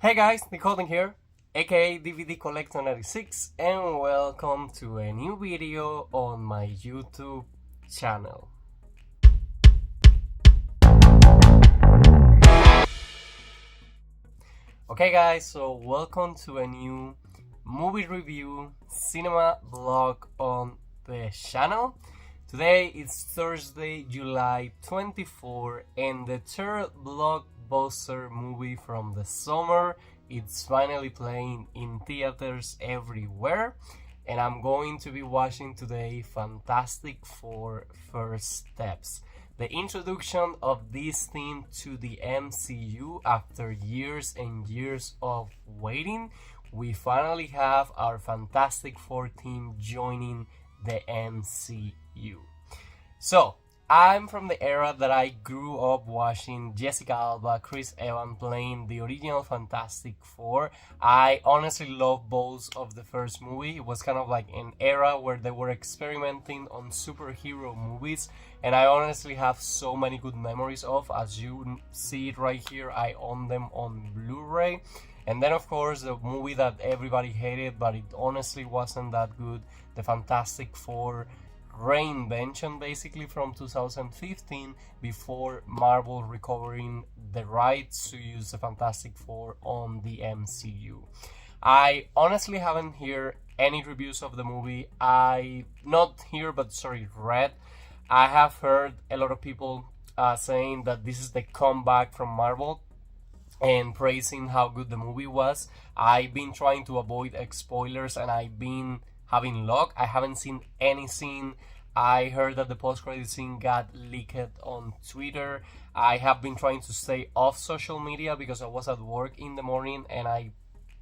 Hey guys, Nick Halden here, aka DVD Collector 96, and welcome to a new video on my YouTube channel. Okay guys, so welcome to a new movie review cinema vlog on the channel. Today is Thursday, July 24, and the third blockbuster movie from the summer. It's finally playing in theaters everywhere, and I'm going to be watching today Fantastic Four: First Steps, the introduction of this theme to the MCU after years and years of waiting. We finally have our Fantastic Four team joining the MCU. So, I'm from the era that I grew up watching Jessica Alba, Chris Evans playing the original Fantastic Four. I honestly love both of the first movie. It was kind of like an era where they were experimenting on superhero movies, and I honestly have so many good memories of. As you see it right here, I own them on Blu-ray. And then of course the movie that everybody hated, but it honestly wasn't that good, the Fantastic Four reinvention, basically from 2015, before Marvel recovering the rights to use the Fantastic Four on the MCU. I honestly haven't heard any reviews of the movie. Read. I have heard a lot of people saying that this is the comeback from Marvel and praising how good the movie was. I've been trying to avoid spoilers, and I've been having luck. I haven't seen any scene. I heard that the post-credit scene got leaked on Twitter. I have been trying to stay off social media because I was at work in the morning, and I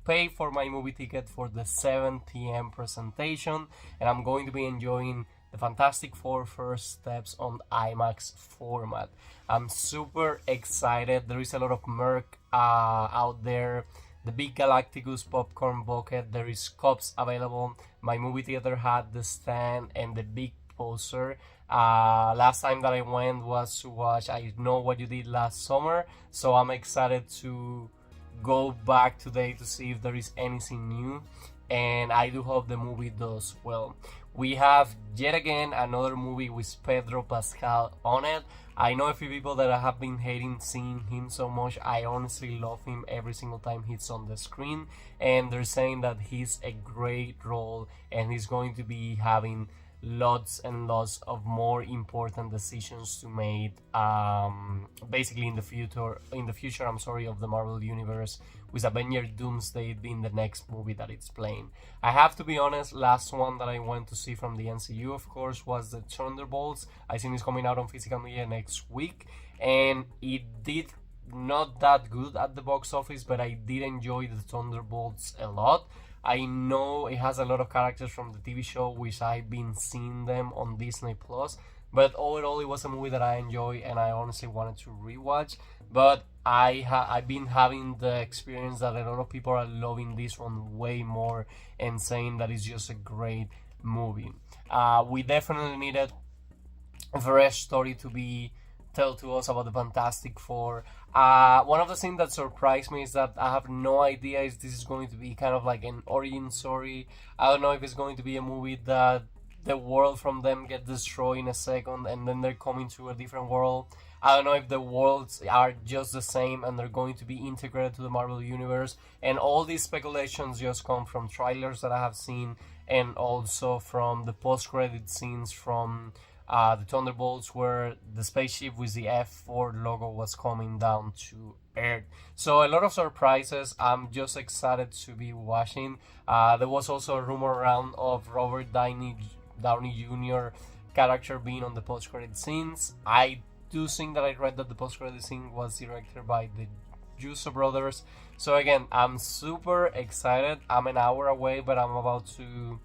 paid for my movie ticket for the 7 p.m. presentation, and I'm going to be enjoying the Fantastic Four: First Steps on IMAX format. I'm super excited. There is a lot of merch out there. The big Galactus popcorn bucket. There is cups available. My movie theater had the stand and the big poster. Last time that I went was to watch I Know What You Did Last Summer, so I'm excited to go back today to see if there is anything new, and I do hope the movie does well. We have yet again another movie with Pedro Pascal on it. I know a few people that have been hating seeing him so much. I honestly love him every single time he's on the screen, and they're saying that he's a great role and he's going to be having lots and lots of more important decisions to make basically in the future of the Marvel universe, with Avengers Doomsday being the next movie that it's playing. I have to be honest, last one that I went to see from the MCU, of course, was the Thunderbolts. I think it's coming out on physical media next week, and it did not that good at the box office, but I did enjoy the Thunderbolts a lot. I know it has a lot of characters from the TV show, which I've been seeing them on Disney Plus, but overall it was a movie that I enjoy and I honestly wanted to rewatch. But I've been having the experience that a lot of people are loving this one way more and saying that it's just a great movie. We definitely needed a fresh story to be tell to us about the Fantastic Four. One of the things that surprised me is that I have no idea if this is going to be kind of like an origin story. I don't know if it's going to be a movie that the world from them get destroyed in a second and then they're coming to a different world. I don't know if the worlds are just the same and they're going to be integrated to the Marvel universe. And all these speculations just come from trailers that I have seen, and also from the post-credit scenes from the Thunderbolts, where the spaceship with the F4 logo was coming down to Earth. So a lot of surprises. I'm just excited to be watching. There was also a rumor around of Robert Downey Jr. character being on the post-credit scenes. I do think that I read that the post-credit scene was directed by the Jusso brothers. So again, I'm super excited. I'm an hour away, but I'm about to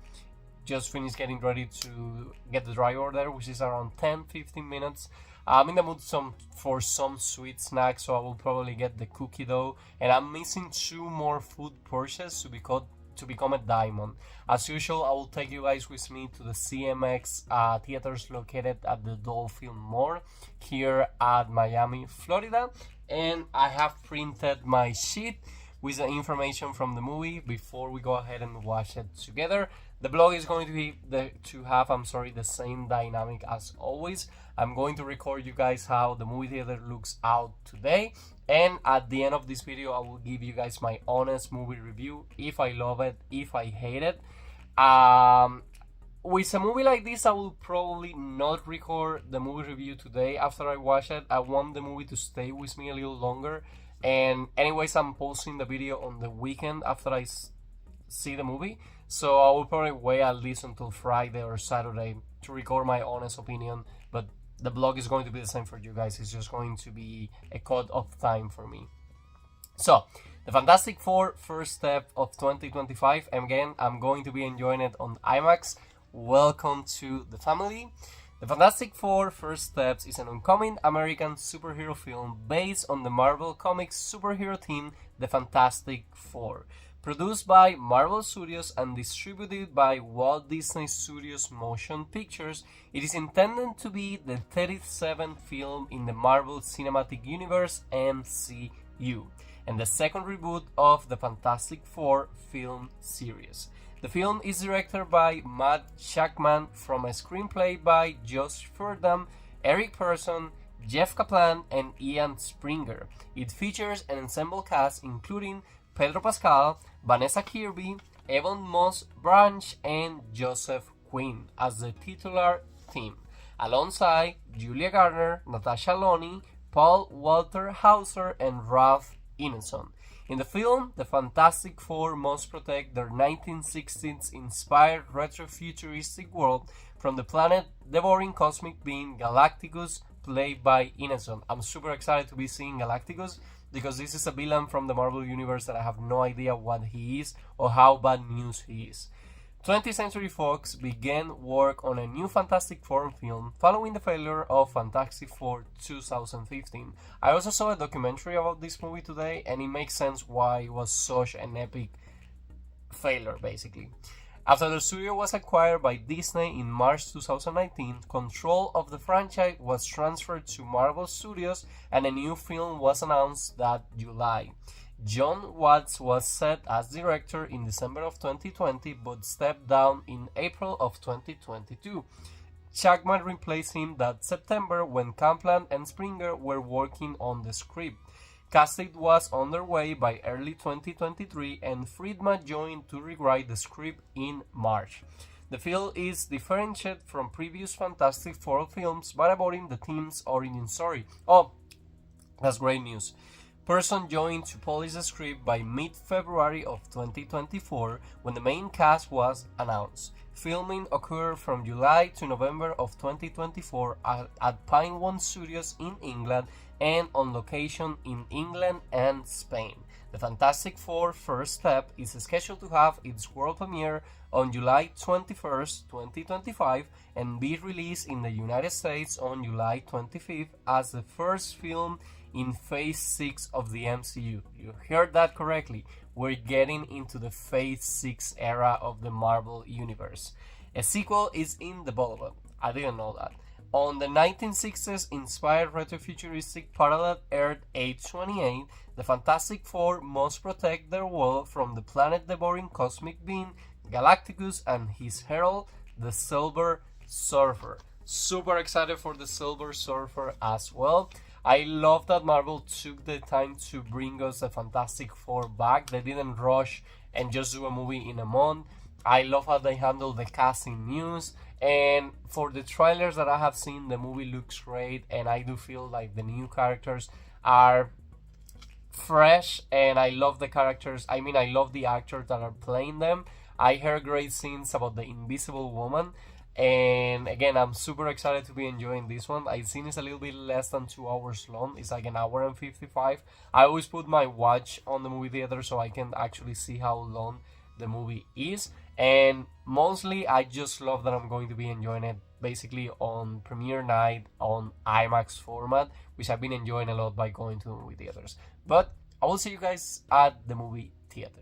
just finished getting ready to get the drive order, which is around 10-15 minutes. I'm in the mood for some sweet snacks, so I will probably get the cookie dough, and I'm missing 2 more food purchases to become a diamond. As usual, I will take you guys with me to the CMX Theatres located at the Dolphin Mall here at Miami, Florida, and I have printed my sheet with the information from the movie before we go ahead and watch it together. The blog is going to be the same dynamic as always. I'm going to record you guys how the movie theater looks out today, and at the end of this video I will give you guys my honest movie review, if I love it, if I hate it. With a movie like this, I will probably not record the movie review today after I watch it. I want the movie to stay with me a little longer, and anyways, I'm posting the video on the weekend after I see the movie, so I will probably wait at least until Friday or Saturday to record my honest opinion, but the blog is going to be the same for you guys. It's just going to be a cut of time for me. So, the Fantastic Four First Step of 2025, and again, I'm going to be enjoying it on IMAX. Welcome to the family. The Fantastic Four First Steps is an upcoming American superhero film based on the Marvel Comics superhero team, the Fantastic Four. Produced by Marvel Studios and distributed by Walt Disney Studios Motion Pictures, it is intended to be the 37th film in the Marvel Cinematic Universe MCU, and the second reboot of the Fantastic Four film series. The film is directed by Matt Shakman from a screenplay by Joseph Quinn, Eric Pearson, Jeff Kaplan, and Ian Springer. It features an ensemble cast including Pedro Pascal, Vanessa Kirby, Ebon Moss-Bachrach, and Joseph Quinn as the titular team, alongside Julia Garner, Natasha Lyonne, Paul Walter Hauser, and Ralph Ineson. In the film, the Fantastic Four must protect their 1960s-inspired retro-futuristic world from the planet-devouring cosmic being Galactus, played by Ineson. I'm super excited to be seeing Galactus, because this is a villain from the Marvel Universe that I have no idea what he is or how bad news he is. 20th Century Fox began work on a new Fantastic Four film following the failure of Fantastic Four 2015. I also saw a documentary about this movie today, and it makes sense why it was such an epic failure, basically. After the studio was acquired by Disney in March 2019, control of the franchise was transferred to Marvel Studios, and a new film was announced that July. Jon Watts was set as director in December of 2020, but stepped down in April of 2022. Shakman replaced him that September when Kaplan and Springer were working on the script. Casting was underway by early 2023, and Friedman joined to rewrite the script in March. The film is differentiated from previous Fantastic Four films by avoiding the team's origin story. Oh, that's great news. Pearson joined to polish the script by mid-February of 2024 when the main cast was announced. Filming occurred from July to November of 2024 at Pinewood Studios in England and on location in England and Spain. The Fantastic Four First Step is scheduled to have its world premiere on July 21st, 2025 and be released in the United States on July 25th as the first film in Phase 6 of the MCU. You heard that correctly. We're getting into the Phase 6 era of the Marvel Universe. A sequel is in development. I didn't know that. On the 1960s inspired retro-futuristic parallel Earth 828, the Fantastic Four must protect their world from the planet-devouring cosmic being Galactus and his herald, the Silver Surfer. Super excited for the Silver Surfer as well. I love that Marvel took the time to bring us the Fantastic Four back. They didn't rush and just do a movie in a month. I love how they handle the casting news. And for the trailers that I have seen, the movie looks great. And I do feel like the new characters are fresh. And I love the characters. I mean, I love the actors that are playing them. I heard great scenes about the Invisible Woman. And again, I'm super excited to be enjoying this one. I've seen it's a little bit less than 2 hours long. It's like an hour and 55. I always put my watch on the movie theater so I can actually see how long the movie is. And mostly, I just love that I'm going to be enjoying it basically on premiere night on IMAX format, which I've been enjoying a lot by going to the movie theaters. But I will see you guys at the movie theater.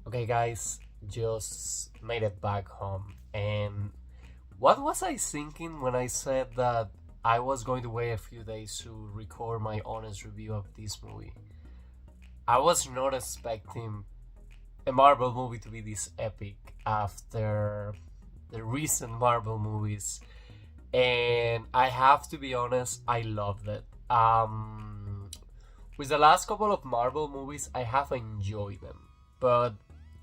Okay, guys, just made it back home. And what was I thinking when I said that I was going to wait a few days to record my honest review of this movie? I was not expecting a Marvel movie to be this epic after the recent Marvel movies. And I have to be honest, I loved it. With the last couple of Marvel movies, I have enjoyed them. But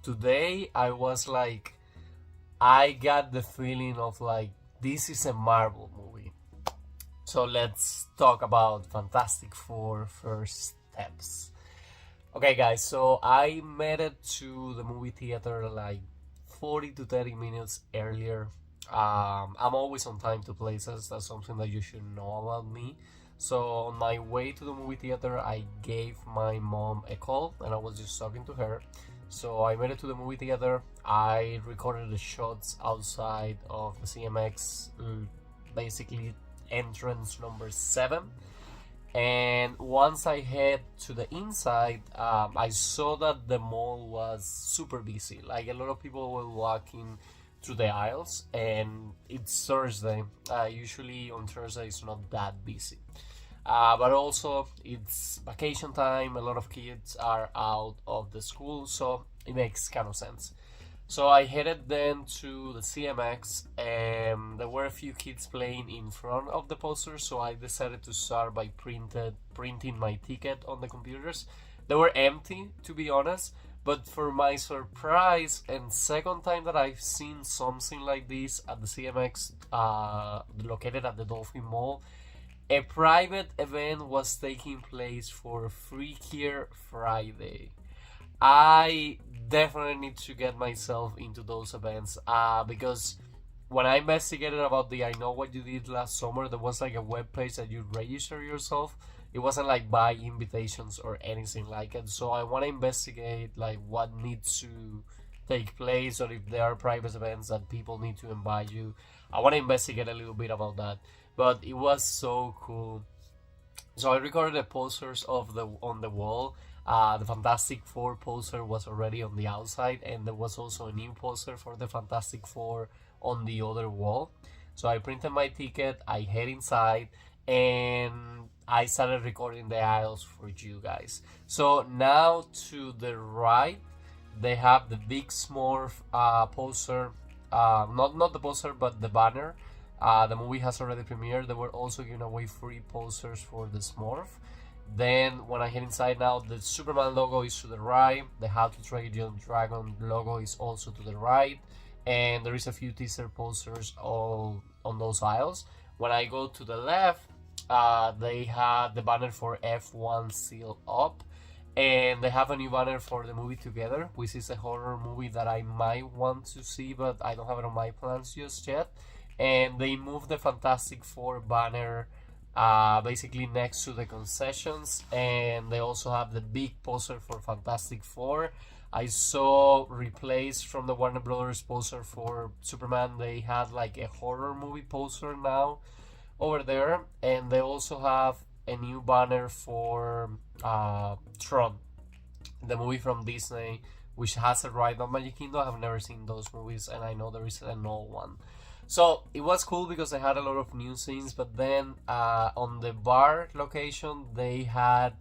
today, I was like, I got the feeling of like, this is a Marvel movie. So let's talk about Fantastic Four First Steps. Okay, guys, so I made it to the movie theater like 40 to 30 minutes earlier. I'm always on time to places. That's something that you should know about me. So on my way to the movie theater, I gave my mom a call and I was just talking to her. So I made it to the movie theater. I recorded the shots outside of the CMX, basically entrance number 7. And once I head to the inside, I saw that the mall was super busy. Like a lot of people were walking through the aisles, and it's Thursday. Usually on Thursday it's not that busy. But also it's vacation time. A lot of kids are out of the school, so it makes kind of sense. So I headed then to the CMX, and there were a few kids playing in front of the posters, so I decided to start by printing my ticket on the computers. They were empty, to be honest, but for my surprise, and second time that I've seen something like this at the CMX, located at the Dolphin Mall, a private event was taking place for Freakier Friday. I definitely need to get myself into those events because when I investigated about the I Know What You Did Last Summer, there was like a web page that you register yourself. It wasn't like buy invitations or anything like it. So I want to investigate like what needs to take place, or if there are private events that people need to invite you. I want to investigate a little bit about that. But it was so cool. So I recorded the posters of the on the wall. The Fantastic Four poster was already on the outside, and there was also a new poster for the Fantastic Four on the other wall. So I printed my ticket, I head inside, and I started recording the aisles for you guys. So now to the right, they have the big Smurf poster. Not the poster, but the banner. The movie has already premiered. They were also giving away free posters for the Smurf. Then when I head inside now, the Superman logo is to the right. The How to Train Your Dragon logo is also to the right. And there is a few teaser posters all on those aisles. When I go to the left, they have the banner for F1 Seal Up. And they have a new banner for the movie Together, which is a horror movie that I might want to see, but I don't have it on my plans just yet. And they moved the Fantastic Four banner basically next to the concessions, and they also have the big poster for Fantastic Four. I saw replaced from the Warner Brothers poster for Superman, they had like a horror movie poster now over there, and they also have a new banner for Tron, the movie from Disney, which has a ride on Magic Kingdom. I have never seen those movies, and I know there is an old one. So it was cool because they had a lot of new scenes, but then on the bar location, they had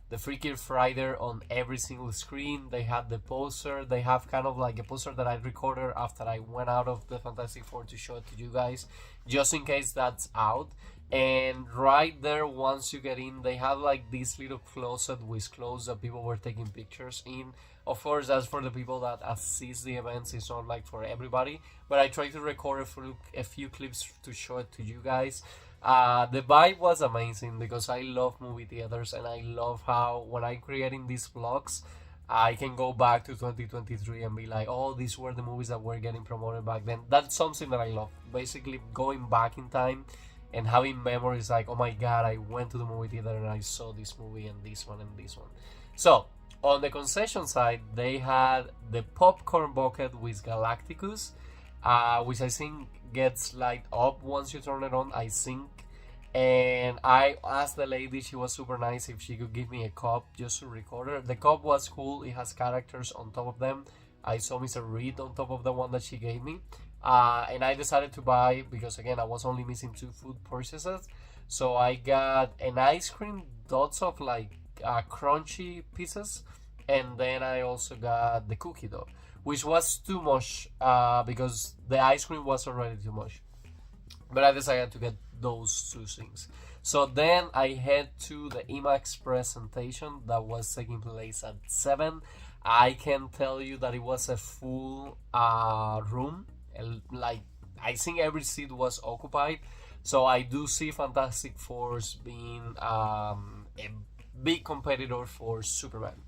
the Freaky Friday on every single screen. They had the poster. They have kind of like a poster that I recorded after I went out of the Fantastic Four to show it to you guys, just in case that's out. And right there, once you get in, they have like this little closet with clothes that people were taking pictures in. Of course, that's for the people that assist the events. It's not like for everybody. But I tried to record a few clips to show it to you guys. The vibe was amazing because I love movie theaters, and I love how when I'm creating these vlogs, I can go back to 2023 and be like, oh, these were the movies that were getting promoted back then. That's something that I love. Basically, going back in time and having memories like, oh my god, I went to the movie theater and I saw this movie and this one and this one. So on the concession side, they had the popcorn bucket with Galacticus, which I think gets light up once you turn it on, I think. And I asked the lady, she was super nice, if she could give me a cup just to record her. The cup was cool, it has characters on top of them. I saw Mr. Reed on top of the one that she gave me. And I decided to buy, because again, I was only missing 2 food purchases. So I got an ice cream, dots of like crunchy pieces, and then I also got the cookie dough, which was too much because the ice cream was already too much. But I decided to get those 2 things. So then I head to the IMAX presentation that was taking place at 7. I can tell you that it was a full room. Like, I think every seat was occupied. So I do see Fantastic Four's being a big competitor for Superman.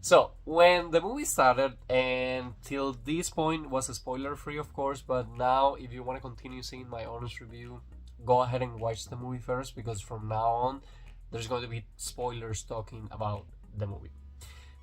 So when the movie started, and till this point was spoiler free, of course, but now if you want to continue seeing my honest review, go ahead and watch the movie first, because from now on there's going to be spoilers talking about the movie.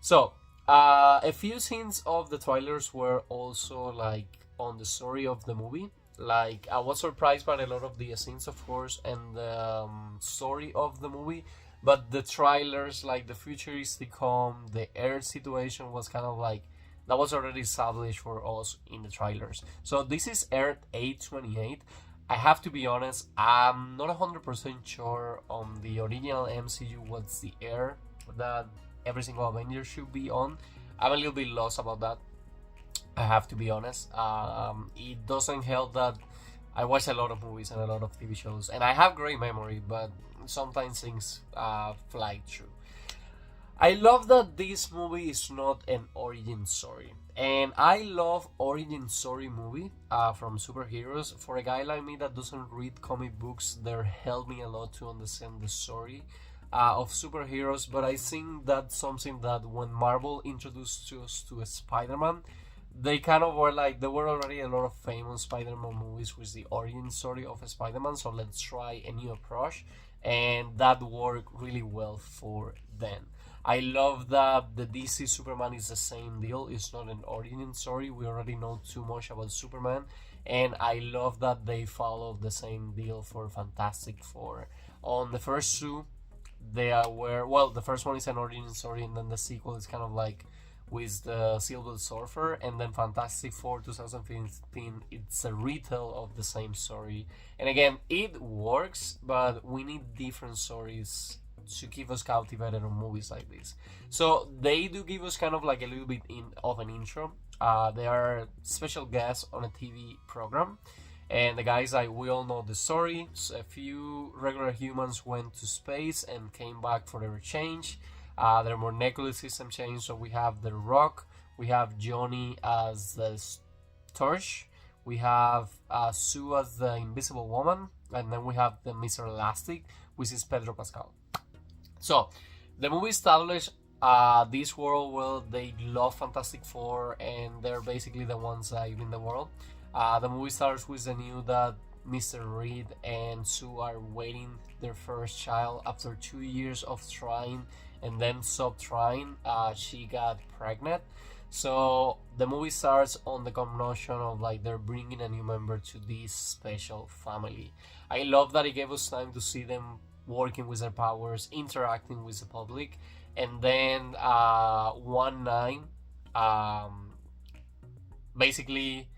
So a few scenes of the trailers were also like on the story of the movie. Like, I was surprised by a lot of the scenes, of course, and the story of the movie. But the trailers, like the futuristic home, the air situation was kind of like, that was already established for us in the trailers. So this is Earth 828. I have to be honest, I'm not 100% sure on the original MCU what's the air that every single Avenger should be on. I'm a little bit lost about that, I have to be honest. It doesn't help that I watch a lot of movies and a lot of TV shows, and I have great memory, but sometimes things fly through. I love that this movie is not an origin story, and I love origin story movie from superheroes. For a guy like me that doesn't read comic books, they help me a lot to understand the story of superheroes. But I think that's something that when Marvel introduced us to Spider-Man, they kind of were like, there were already a lot of famous Spider-Man movies with the origin story of Spider-Man, so let's try a new approach, and that worked really well for them. I love that the DC Superman is the same deal. It's not an origin story. We already know too much about Superman, and I love that they follow the same deal for Fantastic Four. On the first 2, they were, well, the first one is an origin story, and then the sequel is kind of like with the Silver Surfer, and then Fantastic Four 2015, it's a retell of the same story. And again, it works, but we need different stories to keep us captivated on movies like this. So they do give us kind of like a little bit of an intro. They are special guests on a TV program, and the guys, like, we all know the story. So a few regular humans went to space and came back for their change. There are more molecular system change, so we have The Rock, we have Johnny as the Torch, we have Sue as the Invisible Woman, and then we have the Mr. Elastic, which is Pedro Pascal. So the movie established this world where they love Fantastic Four, and they're basically the ones saving the world. The movie starts with the news that Mr. Reed and Sue are waiting their first child after 2 years of trying and then stopped trying. She got pregnant. So the movie starts on the connotation of like they're bringing a new member to this special family. I love that it gave us time to see them working with their powers, interacting with the public, and then one night, basically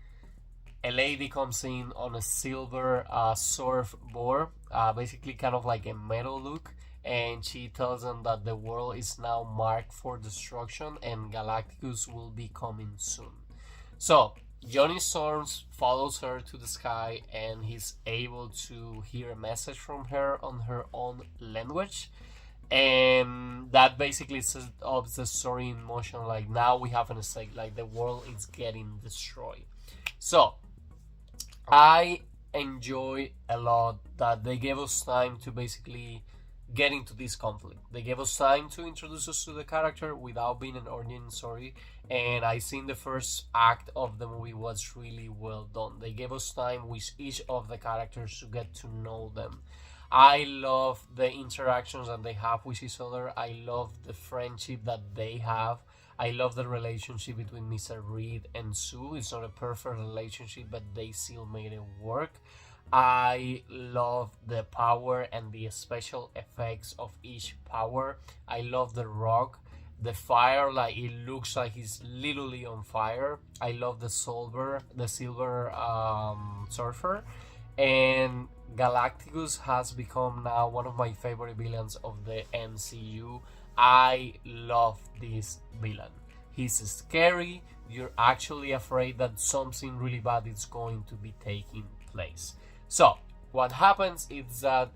a lady comes in on a silver surfboard, basically kind of like a metal look, and she tells them that the world is now marked for destruction and Galactus will be coming soon. So Johnny Storms follows her to the sky, and he's able to hear a message from her on her own language, and that basically sets up the story in motion. Like, now we have an estate, like the world is getting destroyed. So I enjoy a lot that they gave us time to basically get into this conflict. They gave us time to introduce us to the character without being an origin story, and I think the first act of the movie was really well done. They gave us time with each of the characters to get to know them. I love the interactions that they have with each other. I love the friendship that they have. I love the relationship between Mr. Reed and Sue. It's not a perfect relationship, but they still made it work. I love the power and the special effects of each power. I love The Rock The fire, like, it looks like he's literally on fire. I love the silver surfer. And Galactus has become now one of my favorite villains of the MCU. I love this villain. He's scary. You're actually afraid that something really bad is going to be taking place. So, what happens is that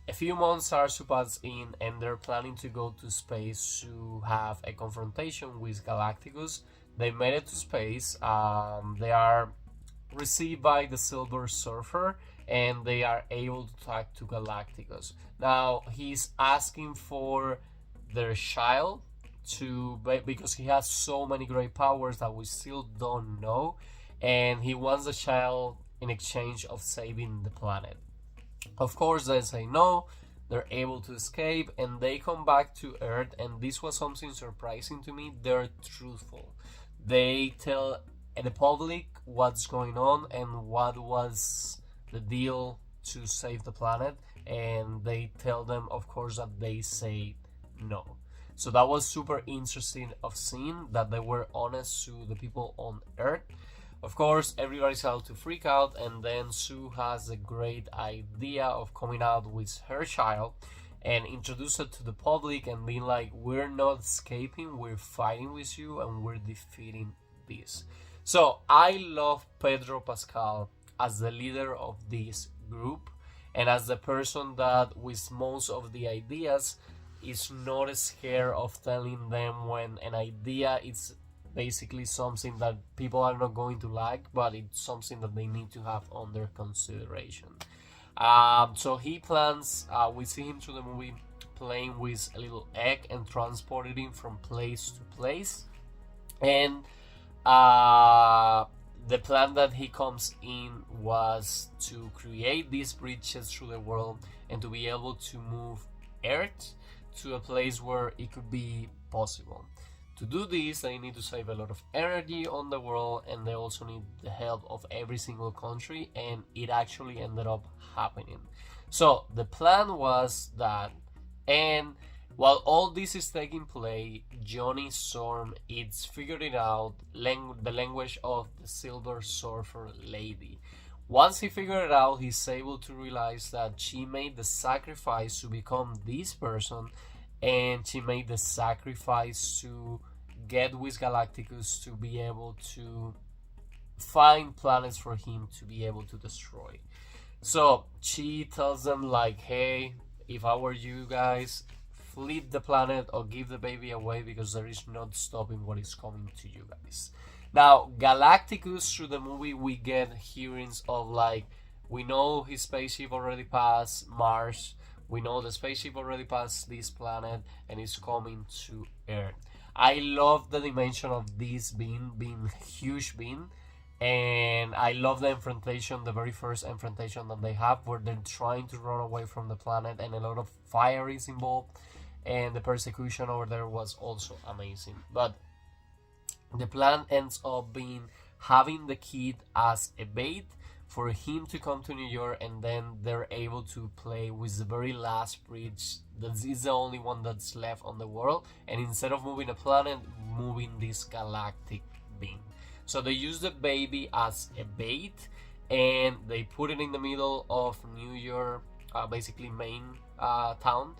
a few months are to pass in, and they're planning to go to space to have a confrontation with Galactus. They made it to space. They are received by the Silver Surfer, and they are able to talk to Galactus. Now, he's asking for their child because he has so many great powers that we still don't know, and he wants the child in exchange of saving the planet. Of course, they say no. They're able to escape, and they come back to Earth, and this was something surprising to me. They're truthful. They tell the public what's going on and what was the deal to save the planet, and they tell them, of course, that they say no. So that was super interesting of seeing that they were honest to the people on Earth. Of course, everybody's out to freak out, and then Sue has a great idea of coming out with her child and introduce it to the public and being like, we're not escaping, we're fighting with you, and we're defeating this. So I love Pedro Pascal as the leader of this group, and as the person that with most of the ideas is not scared of telling them when an idea is basically something that people are not going to like, but it's something that they need to have under consideration. So he plans, we see him through the movie playing with a little egg and transporting it from place to place. And the plan that he comes in was to create these bridges through the world and to be able to move Earth to a place where it could be possible. To do this, they need to save a lot of energy on the world, and they also need the help of every single country, and it actually ended up happening. So the plan was that, and while all this is taking place, Johnny Storm is figuring out the language of the Silver Surfer lady. Once he figured it out, he's able to realize that she made the sacrifice to become this person, and she made the sacrifice to get with Galactus to be able to find planets for him to be able to destroy. So she tells them like, hey, if I were you guys, flip the planet or give the baby away, because there is not stopping what is coming to you guys. Now, Galactus, through the movie, we get hearings of like, we know his spaceship already passed Mars, we know the spaceship already passed this planet and is coming to Earth. I love the dimension of this being huge being, and I love the confrontation, the very first confrontation that they have, where they're trying to run away from the planet and a lot of fire is involved, and the persecution over there was also amazing. But the plan ends up being having the kid as a bait for him to come to New York, and then they're able to play with the very last bridge that is the only one that's left on the world, and instead of moving a planet, moving this galactic being. So they use the baby as a bait, and they put it in the middle of New York, basically main town.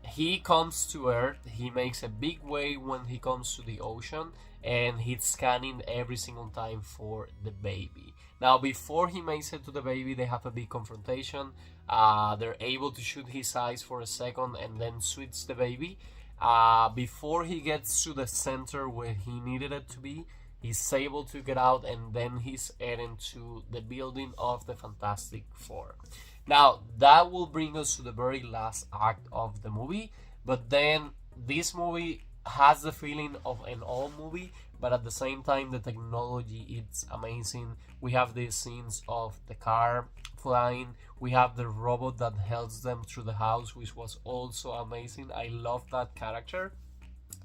He comes to Earth, he makes a big wave when he comes to the ocean, and he's scanning every single time for the baby. Now, before he makes it to the baby, they have a big confrontation. They're able to shoot his eyes for a second and then switch the baby. Before he gets to the center where he needed it to be, he's able to get out, and then he's heading to the building of the Fantastic Four. Now, that will bring us to the very last act of the movie, but then this movie has the feeling of an old movie, but at the same time the technology is amazing. We have these scenes of the car flying, we have the robot that helps them through the house, which was also amazing. I love that character,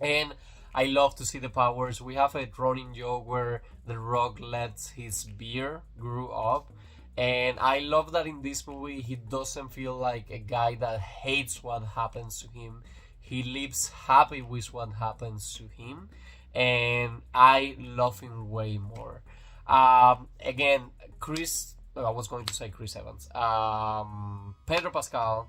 and I love to see the powers. We have a running joke where the Rock lets his beard grow up, and I love that in this movie he doesn't feel like a guy that hates what happens to him. He lives happy with what happens to him, and I love him way more. Again, I was going to say Chris Evans. Pedro Pascal,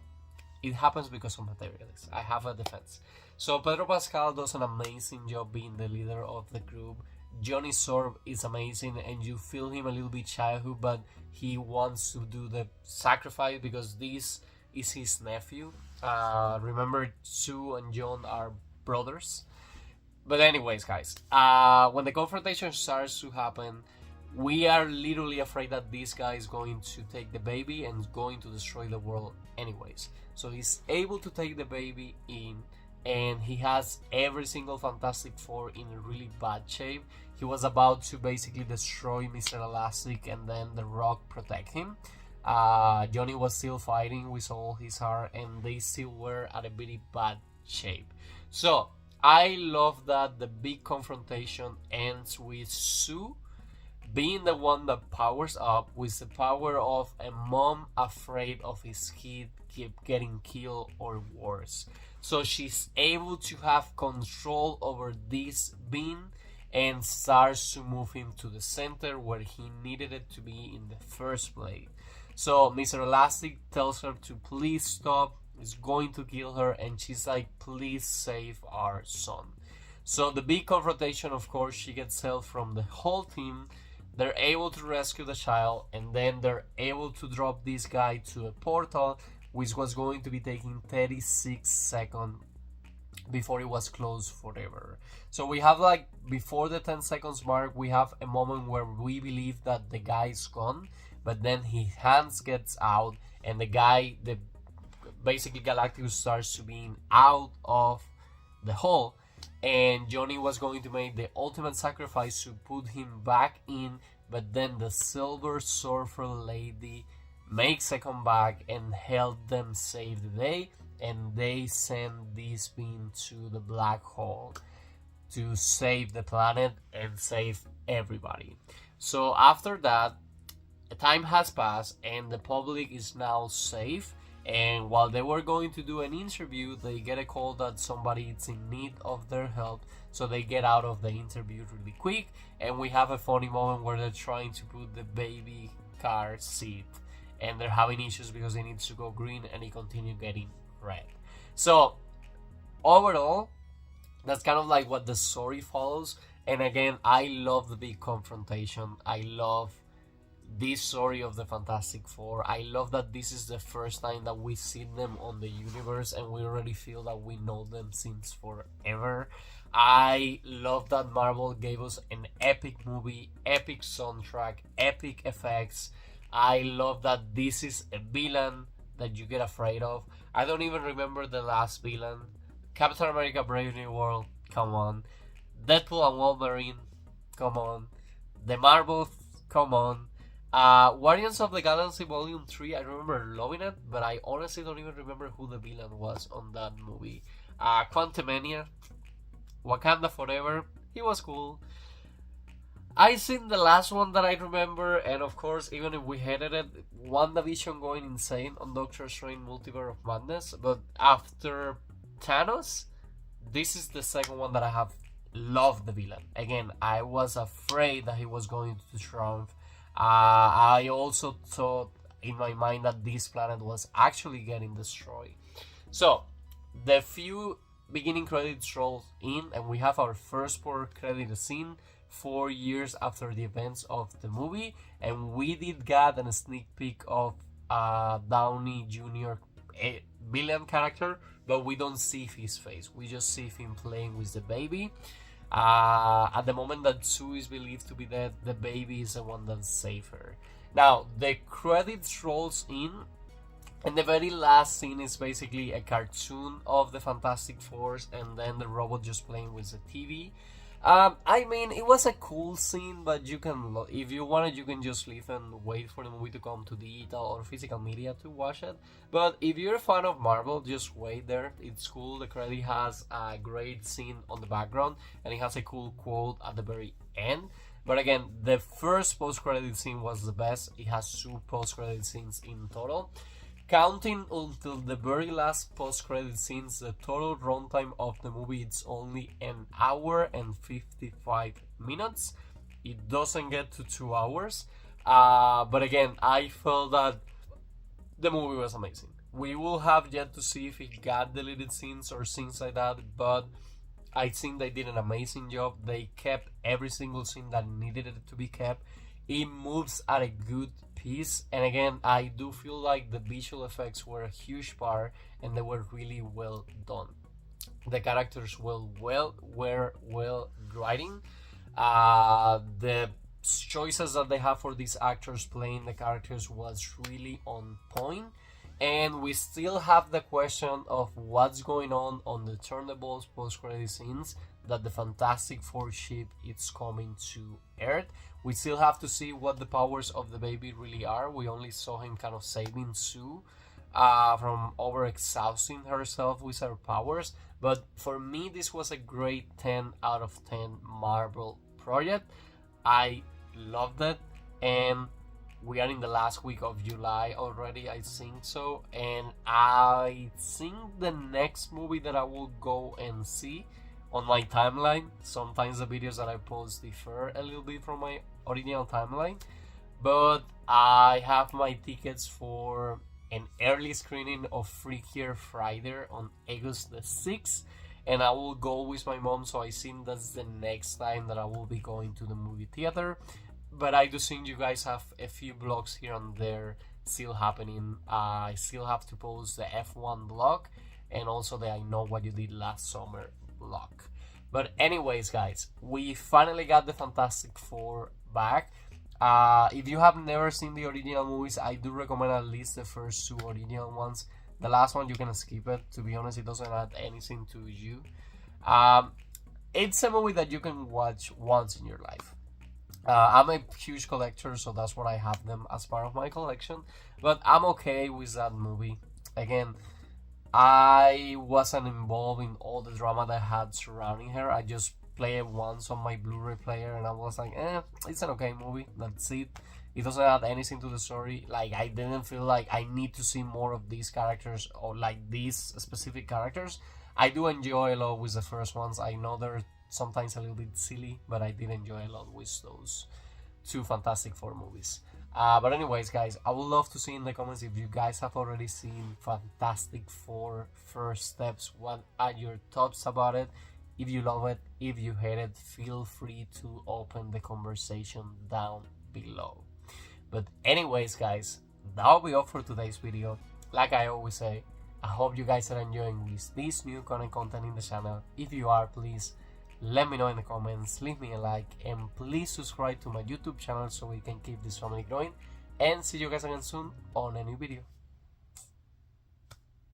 it happens because of materialism. I have a defense. So Pedro Pascal does an amazing job being the leader of the group. Johnny Sorb is amazing, and you feel him a little bit childhood, but he wants to do the sacrifice because this is his nephew. Remember, Sue and John are brothers. But anyways, guys, when the confrontation starts to happen, we are literally afraid that this guy is going to take the baby and is going to destroy the world anyways. So he's able to take the baby in, and he has every single Fantastic Four in a really bad shape. He was about to basically destroy Mr. Elastic, and then the Rock protect him. Johnny was still fighting with all his heart, and they still were at a very bad shape. So I love that the big confrontation ends with Sue being the one that powers up with the power of a mom afraid of his kid keep getting killed or worse. So she's able to have control over this being and starts to move him to the center where he needed it to be in the first place. So Mr. Elastic tells her to please stop, is going to kill her, and she's like, please save our son. So the big confrontation, of course, she gets help from the whole team. They're able to rescue the child, and then they're able to drop this guy to a portal, which was going to be taking 36 seconds before it was closed forever. So we have, like, before the 10 seconds mark, we have a moment where we believe that the guy is gone, but then his hands gets out, and the guy, basically Galactus starts to being out of the hole, and Johnny was going to make the ultimate sacrifice to put him back in, but then the Silver Surfer Lady makes a comeback and help them save the day, and they send this being to the black hole to save the planet and save everybody. So after that, time has passed and the public is now safe, and while they were going to do an interview, they get a call that somebody is in need of their help, so they get out of the interview really quick, and we have a funny moment where they're trying to put the baby car seat, and they're having issues because it needs to go green and it continues getting red. So overall, that's kind of like what the story follows. And again, I love the big confrontation. I love this story of the Fantastic Four. I love that this is the first time that we see them on the universe, and we already feel that we know them since forever. I love that Marvel gave us an epic movie, epic soundtrack, epic effects. I love that this is a villain that you get afraid of. I don't even remember the last villain. Captain America Brave New World, come on. Deadpool and Wolverine, come on. The Marvels, come on. Guardians of the Galaxy Volume 3, I remember loving it, but I honestly don't even remember who the villain was on that movie. Quantumania, Wakanda Forever, he was cool. I seen the last one that I remember, and of course, even if we hated it, WandaVision going insane on Doctor Strange Multiverse of Madness, but after Thanos, this is the second one that I have loved the villain. Again, I was afraid that he was going to triumph. I also thought in my mind that this planet was actually getting destroyed. So, the few beginning credits roll in, and we have our first post-credit scene 4 years after the events of the movie, and we did get a sneak peek of Downey Jr. Villain character, but we don't see his face. We just see him playing with the baby. At the moment that Sue is believed to be dead, the baby is the one that saved her. Now, the credits rolls in, and the very last scene is basically a cartoon of the Fantastic Four, and then the robot just playing with the TV. I mean, it was a cool scene, but you can, if you wanted, you can just leave and wait for the movie to come to digital or physical media to watch it. But if you're a fan of Marvel, just wait there. It's cool. The credit has a great scene on the background, and it has a cool quote at the very end. But again, the first post-credit scene was the best. It has 2 post-credit scenes in total. Counting until the very last post-credit scenes, the total runtime of the movie is only an hour and 55 minutes. It doesn't get to 2 hours. But again, I felt that the movie was amazing. We will have yet to see if it got deleted scenes or scenes like that, but I think they did an amazing job. They kept every single scene that needed it to be kept. It moves at a good pace, and again, I do feel like the visual effects were a huge part, and they were really well done. The characters were well writing. The choices that they have for these actors playing the characters was really on point. And we still have the question of what's going on the Thunderbolts post-credit scenes, that the Fantastic Four ship is coming to Earth. We still have to see what the powers of the baby really are. We only saw him kind of saving Sue from over-exhausting herself with her powers. But for me, this was a great 10 out of 10 Marvel project. I loved it, and we are in the last week of July already, I think so. And I think the next movie that I will go and see on my timeline, sometimes the videos that I post differ a little bit from my original timeline, but I have my tickets for an early screening of Freakier Friday on August the 6th, and I will go with my mom, so I think that's the next time that I will be going to the movie theater. But I do think you guys have a few vlogs here and there still happening. I still have to post the F1 vlog and also the I Know What You Did Last Summer vlog. But anyways, guys, we finally got the Fantastic Four back. If you have never seen the original movies, I do recommend at least the first two original ones. The last one, you can skip it. To be honest, it doesn't add anything to you. It's a movie that you can watch once in your life. I'm a huge collector, so that's why I have them as part of my collection. But I'm okay with that movie. Again, I wasn't involved in all the drama that I had surrounding her. I just played it once on my Blu-ray player, and I was like, it's an okay movie. That's it. It doesn't add anything to the story. Like, I didn't feel like I need to see more of these characters or like these specific characters. I do enjoy a lot with the first ones. I know they're sometimes a little bit silly, but I did enjoy a lot with those two Fantastic Four movies. But anyways, guys, I would love to see in the comments if you guys have already seen Fantastic Four First Steps. What are your thoughts about it? If you love it, if you hate it, feel free to open the conversation down below. But anyways, guys, that'll be all for today's video. Like I always say, I hope you guys are enjoying this new content in the channel. If you are, please let me know in the comments, leave me a like, and please subscribe to my YouTube channel so we can keep this family growing. And see you guys again soon on a new video.